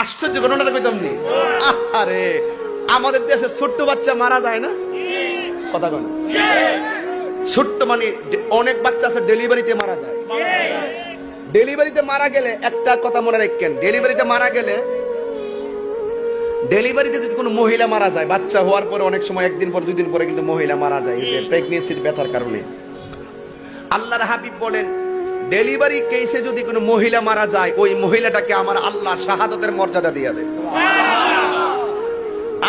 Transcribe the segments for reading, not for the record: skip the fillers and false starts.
আশ্চর্য ঘটনাটা কইতাম নি। আরে আমাদের দেশে ছোট্ট বাচ্চা মারা যায় না, কথা কয় না? ছোট্ট মানে অনেক বাচ্চা আছে ডেলিভারিতে মারা যায়। ডেলিভারিতে মারা গেলে একটা কথা মনে রাখেন, ডেলিভারিতে মারা গেলে, ডেলিভারিতে যদি কোনো মহিলা মারা যায়, বাচ্চা হওয়ার পরে অনেক সময় একদিন পর দুই দিন পরে কিন্তু মহিলা মারা যায়, এই যে প্রেগন্যান্সির ব্যথার কারণে। আল্লাহর হাবিব বলেন, ডেলিভারি কেসে যদি কোনো মহিলা মারা যায়, ওই মহিলাটাকে আমার আল্লাহ শাহাদাতের মর্যাদা দিয়ে দেয়।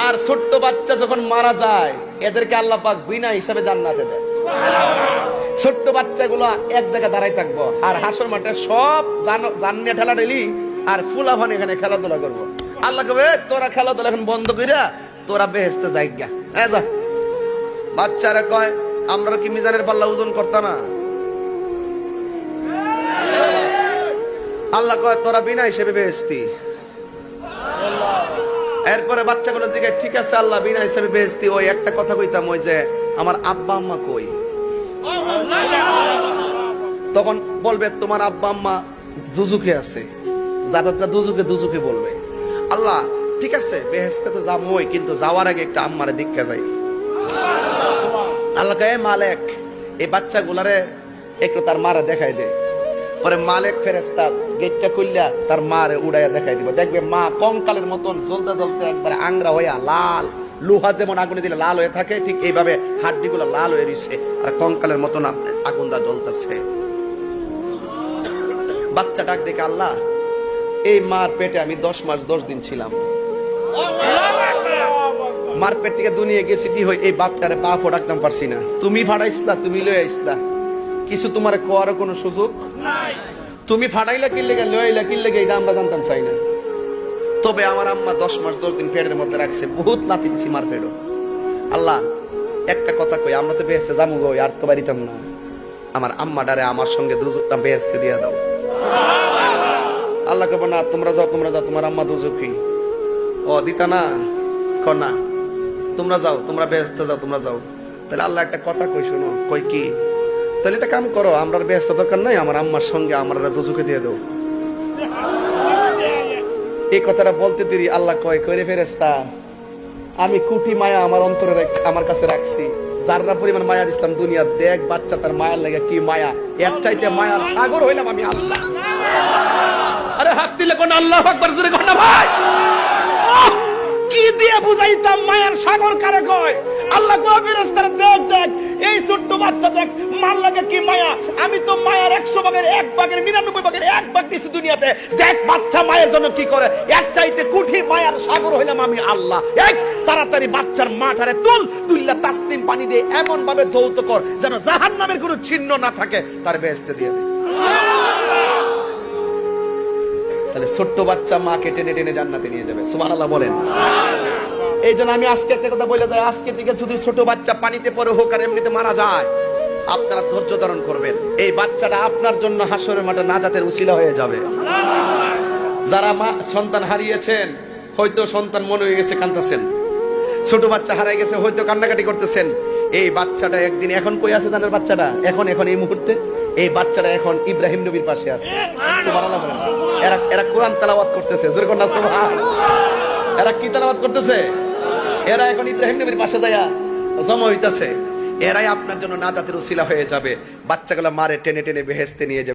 আর ছোট্ট বাচ্চা যখন মারা যায়, এদেরকে আল্লাহ পাক বিনা হিসাবে জান্নাতে দেয়। ছোট্ট বাচ্চাগুলো এক জায়গায় দাঁড়াই থাকবো, আর হাসর মাঠে সব জান্নে ঠেলা ঠেলি আর ফুলাফান এখানে খেলাধুলা করবো। আল্লাহ কবে, তোরা খেলাধুলা এখন বন্ধ কইরা তোরা বেহেশতে যাইগা। যা। বাচ্চারা কয়, আমরা কি মিজানের পাল্লা ওজন করতা না? আল্লাহ কয়, তোরা বিনা হিসেবে বেহেশতি। এরপরে বাচ্চাগুলো জিজ্ঞাসা, ঠিক আছে আল্লাহ বিনা হিসেবে বেহেশতি, ওই একটা কথা কইতাম, ওই যে আমার আব্বা আম্মা কই? তখন বলবে, তোমার আব্বা আম্মা দুজুকে আছে, যাদেরটা দুজুকে দুজুকে বলবে। আল্লাহ ঠিক আছে, বেহেশতে তো যাবই, কিন্তু যাওয়ার আগে একটা আম্মারে দীক্ষা যাই। আল্লাহ কয়, মালিক এই বাচ্চাগুলারে একটু তার মারে দেখাই দে। পরে মালিক ফেরেশতা গেটটা খুললা তার মারে উড়াইয়া দেখাই দিব। দেখবে মা কঙ্কালের মতন জ্বলতে জ্বলতে একবারে আংরা হইয়া লাল, লোহা যেমন আগুনে দিলে লাল হয়ে থাকে, ঠিক এইভাবে হাড্ডিগুলো লাল হয়ে রয়েছে আর কঙ্কালের মতন আগুন দা জ্বলতেছে। বাচ্চা ডাক দেখে, আল্লাহ এই মার পেটে আমি 10 মাস 10 দিন ছিলাম, মার পেট থেকে দুনিয়া গেছি, এই বাপটারে বাপও ডাকতাম পারছি না, তুমি ফাড়াইছলা, তুমি লয়ে আইছলা, কিছু তোমার কোয়ার কোনো সুযোগ নাই, তুমি ফাড়াইলা কিনলে গেলে লইলা কিনলে গে, এটা আমরা জানতাম চাই না। তবে আমার আম্মা 10 মাস 10 দিন পেটের মধ্যে রাখছে, বহুত নাতি দিছি মার পেটও। আল্লাহ একটা কথা কই, আমরা তো বেহেশতে যাবো গো, আর তো বাড়িতাম না, আমার আম্মা ডারে আমার সঙ্গে দুজুকটা বেহেশতে দিয়ে দাও। আল্লাহ কব, না তোমরা যাও, তোমরা যাও, তোমার আম্মা দুজুকি। ও দিতা না, না তোমরা যাও, তোমরা বেহেশতে যাও, তোমরা যাও। তাহলে আল্লাহ একটা কথা কই, শোনো। কই কি? তাহলে এটা কাম করো, আমরা বেহেশত দরকার নাই, আমার আম্মার সঙ্গে আমরা দুজুকে দিয়ে দাও। এই কথাটা বলতে দেরি আল্লাহ কয়, কইরে ফেরেশতা, আমি কোটি মায়া আমার অন্তরে আমার কাছে রাখছি, যারা পরিমাণ মায়া দিছিলাম দুনিয়া, দেখ বাচ্চা তার মায়ার লাগে কি মায়া, এর চাইতে মায়ার সাগর হইলাম আমি আল্লাহ। আরে হাত দিলে কোন আল্লাহু আকবার জোরে কোন না ভাই। কি দিয়ে বুঝাইতাম মায়ার সাগর কারে কয়? আল্লাহ কয়, ফেরেশতারা দেখ দেখ এই ছোট্ট বাচ্চা দেখ মার লাগে কি মায়া, আমি তো মায়ার 100 ভাগের 1 ভাগের 99 ভাগের 1 ভাগ দিছি দুনিয়াতে, দেখ বাচ্চা মায়ের জন্য কি করে, এর চাইতে কোটি মায়ার সাগর হইলাম আমি আল্লাহ। এক তাড়াতাড়ি বাচ্চার মাথারে তুললা তাসনিম পানি দিয়ে এমন ভাবে ধৌত কর যেন জাহান্নামের কোনো চিহ্ন না থাকে, তার বেহেশতে দিয়ে দে। তাহলে ছোট্ট বাচ্চা মাকে টেনে টেনে জান্নাতে নিয়ে যাবে। সুবহানাল্লাহ বলেন। এই জন্য আমি আজকে একটা কথা বলে যাই, আজকে থেকে যদি ছোট বাচ্চা পানিতে পড়ে হোক আর এমনিতে মারা যায়, আপনারা ধৈর্য ধারণ করবেন, এই বাচ্চাটা আপনার জন্য হাসরের মাঠে নাজাতের উসিলা হয়ে যাবে। যারা সন্তান হারিয়েছেন, হয়তো সন্তান মনে হয়ে গেছে কাঁদতেছেন, ছোট বাচ্চা হারাই গেছে হয়তো কান্নাকাটি করতেছেন, এই বাচ্চাটা একদিন এখন কই আছে জানেন? বাচ্চাটা এখন এই মুহূর্তে এই বাচ্চাটা এখন ইব্রাহিম নবীর পাশে আছে। সুবহানাল্লাহ বলেন। এরা কোরআন তেলাওয়াত করতেছে, জোরে কোন না সুবহান। এরা কি তেলাওয়াত করতেছে? এরা এখন ইব্রাহিম নবীর পাশে যায়া জমা হইতাছে। এরাই আপনার জন্য নাজাতের উসিলা হয়ে যাবে। বাচ্চাগুলো মারে টেনে টেনে বেহেশতে নিয়ে যাবে।